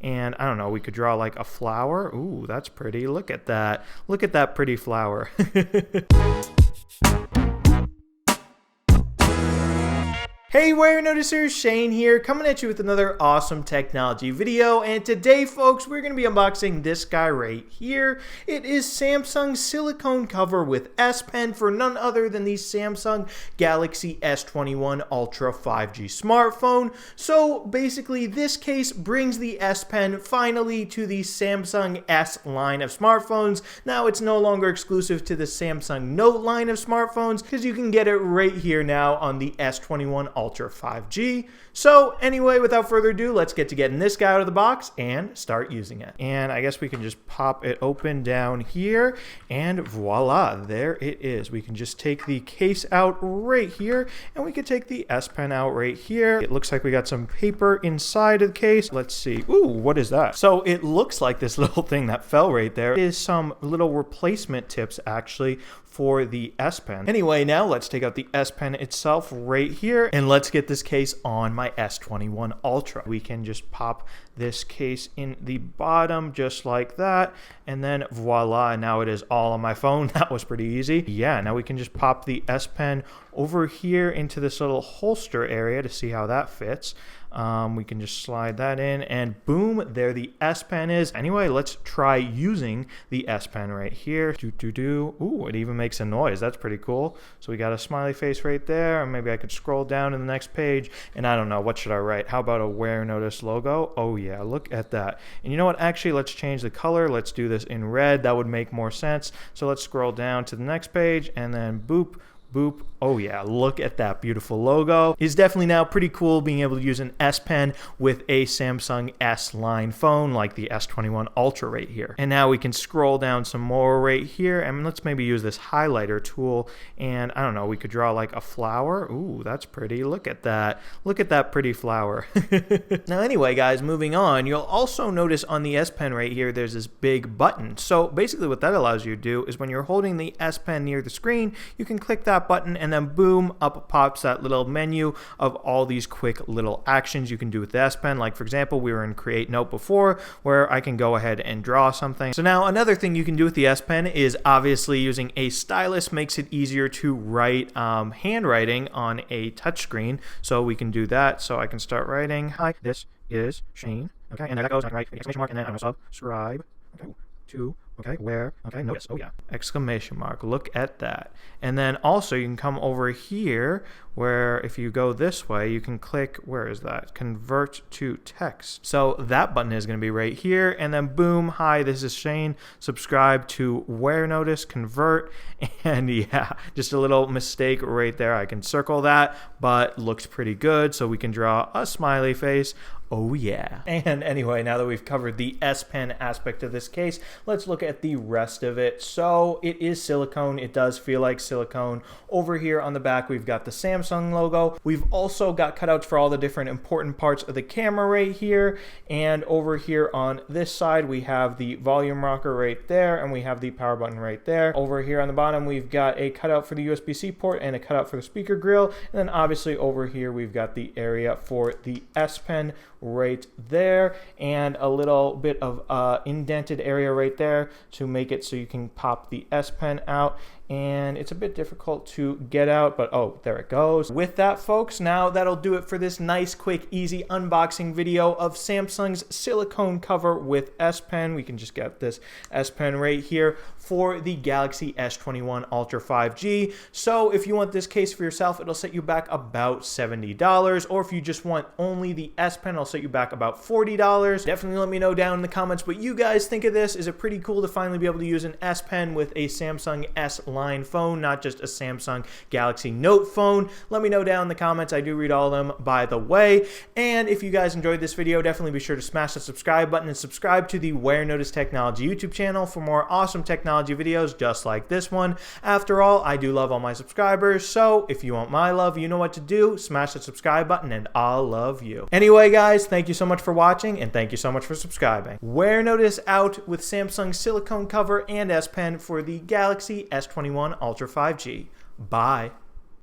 And I don't know, we could draw like a flower. Ooh, that's pretty. Look at that. Look at that pretty flower. Hey Warenotice, Shane here, coming at you with another awesome technology video, and today folks, we're going to be unboxing this guy right here. It is Samsung's silicone cover with S Pen for none other than the Samsung Galaxy S21 Ultra 5G smartphone. So basically this case brings the S Pen finally to the Samsung S line of smartphones. Now it's no longer exclusive to the Samsung Note line of smartphones because you can get it right here now on the S21 Ultra 5G. So anyway, without further ado, let's get to getting this guy out of the box and start using it. And I guess we can just pop it open down here and voila, there it is. We can just take the case out right here and we can take the S Pen out right here. It looks like we got some paper inside of the case. Let's see. Ooh, what is that? So it looks like this little thing that fell right there is some little replacement tips actually for the S Pen. Anyway, now let's take out the S Pen itself right here and let's get this case on my S21 Ultra. We can just pop this case in the bottom just like that, and then voila, now it is all on my phone. That was pretty easy. Yeah, now we can just pop the S Pen over here into this little holster area to see how that fits. We can just slide that in and boom, there the S Pen is. Anyway, let's try using the S Pen right here. Ooh, it even makes a noise. That's pretty cool. So we got a smiley face right there, and maybe I could scroll down to the next page, and I don't know, what should I write? How about a Warenotice logo? Oh yeah, look at that. And you know what? Actually, let's change the color. Let's do this in red. That would make more sense. So let's scroll down to the next page, and then boop, boop. Oh yeah, look at that beautiful logo. It's definitely now pretty cool being able to use an S Pen with a Samsung S line phone like the S21 Ultra right here. And now we can scroll down some more right here, and let's maybe use this highlighter tool, and I don't know, we could draw like a flower. Ooh, that's pretty. Look at that. Look at that pretty flower. Now anyway guys, moving on, you'll also notice on the S Pen right here there's this big button. So basically what that allows you to do is when you're holding the S Pen near the screen, you can click that button and then boom, up pops that little menu of all these quick little actions you can do with the S Pen. Like for example, we were in Create Note before where I can go ahead and draw something. So now another thing you can do with the S Pen is obviously using a stylus makes it easier to write handwriting on a touchscreen. So we can do that. So I can start writing, hi, this is Shane. Okay, and that goes, I can write exclamation mark and then I'm gonna subscribe. Okay, to, okay, where, okay, notice, oh yeah, exclamation mark, look at that. And then also you can come over here where if you go this way, you can click, where is that? Convert to text. So that button is going to be right here, and then boom, hi, this is Shane, subscribe to Warenotice, convert, and yeah, just a little mistake right there. I can circle that, but looks pretty good. So we can draw a smiley face. Oh yeah. And anyway, now that we've covered the S Pen aspect of this case, let's look at the rest of it. So it is silicone. It does feel like silicone. Over here on the back, we've got the Samsung logo. We've also got cutouts for all the different important parts of the camera right here. And over here on this side, we have the volume rocker right there, and we have the power button right there. Over here on the bottom, we've got a cutout for the USB-C port and a cutout for the speaker grill. And then obviously over here, we've got the area for the S Pen right there, and a little bit of indented area right there to make it so you can pop the S Pen out. And it's a bit difficult to get out, but oh, there it goes. With that, folks, now that'll do it for this nice, quick, easy unboxing video of Samsung's silicone cover with S Pen. We can just get this S Pen right here for the Galaxy S21 Ultra 5G. So if you want this case for yourself, it'll set you back about $70. Or if you just want only the S Pen, it'll set you back about $40. Definitely let me know down in the comments what you guys think of this. Is it pretty cool to finally be able to use an S Pen with a Samsung S line phone, not just a Samsung Galaxy Note phone? Let me know down in the comments. I do read all of them, by the way. And if you guys enjoyed this video, definitely be sure to smash the subscribe button and subscribe to the Warenotice Technology YouTube channel for more awesome technology videos just like this one. After all, I do love all my subscribers, so if you want my love, you know what to do. Smash the subscribe button and I'll love you. Anyway, guys, thank you so much for watching, and thank you so much for subscribing. Warenotice out with Samsung silicone cover and S Pen for the Galaxy S21 Ultra 5G. Bye.